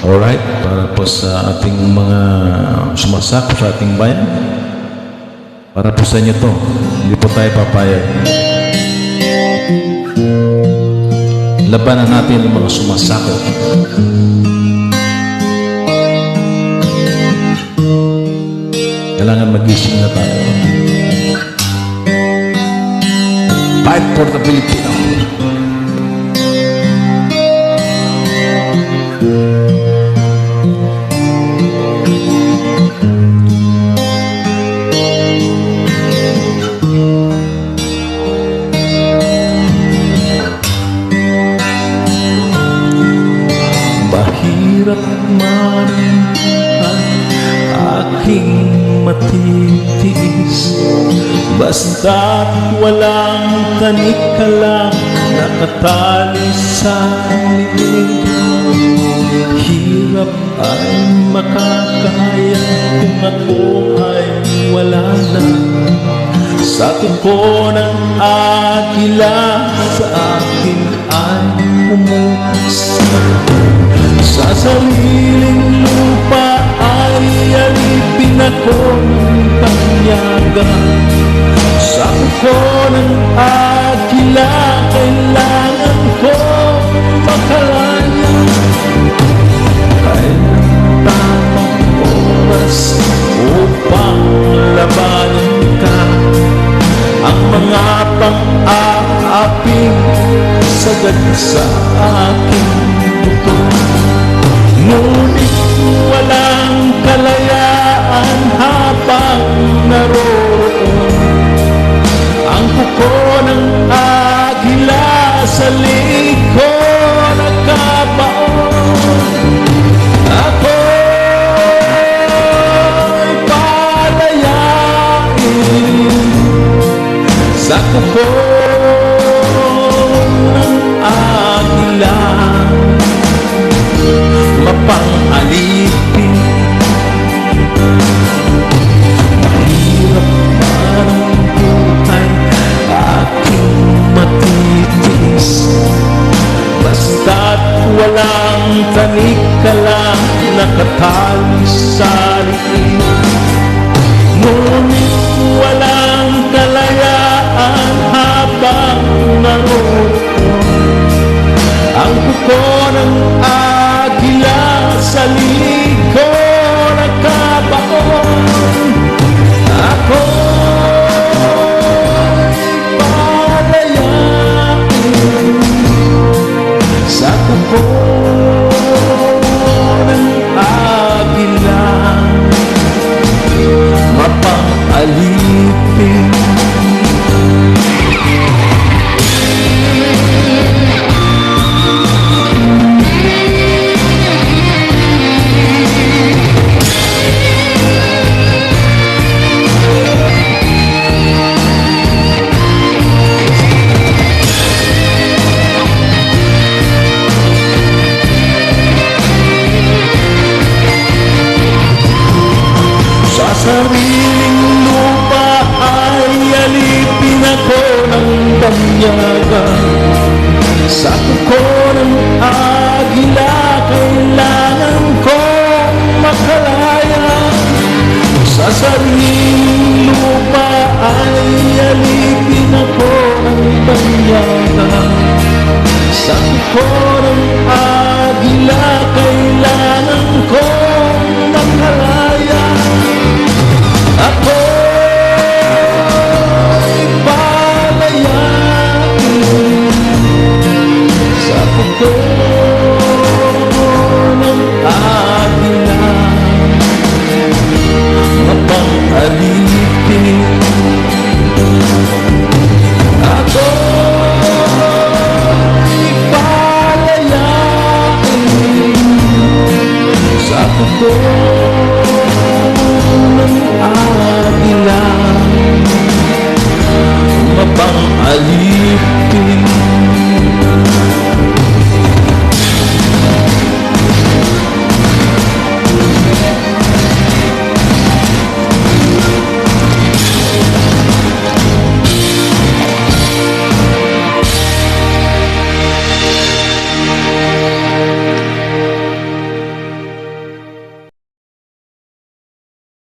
Alright, para po sa ating mga sumasakop sa ating bayan, para po sa inyo to, hindi po tayo papayag. Labanan natin ang mga sumasakop. Kailangan magising na tayo. Fight for the Filipino. Mahirap man ang aking matitiis, basta't walang tanik-kalang nakatali sa liig. Hirap ay makakaya kung ako ay wala na. Sa tuko ng agila sa akin ay umusa. Sa sariling lupa ay alipin ako ng panyaga. Sa tuko ng agila kailangan ko makalaya. Kailan tamang oras upang labanan ka ang mga pang-aaping sagad sa aking buto. Ngunit walang kalayaan habang naroon ang kuko ng agila sa liko nagkabaon. Ako'y palayain sa kuko ng agila, mapang-alipin. Mahirap man ang buhay aking matitiis, basta't walang tanik-kalang nakatali sa liig. Ngunit walang kalayaan habang naroon ang kuko ng agila sa liko nagkabaon. Ako'y palayain sa kuko ng agila, mapang-alipin. Sariling lupa ay alipin ako ng banyaga. Sa kuko ng agila kailangan kong makalaya. Sa sariling lupa ay alipin ako ng banyaga. Sa kuko ng agila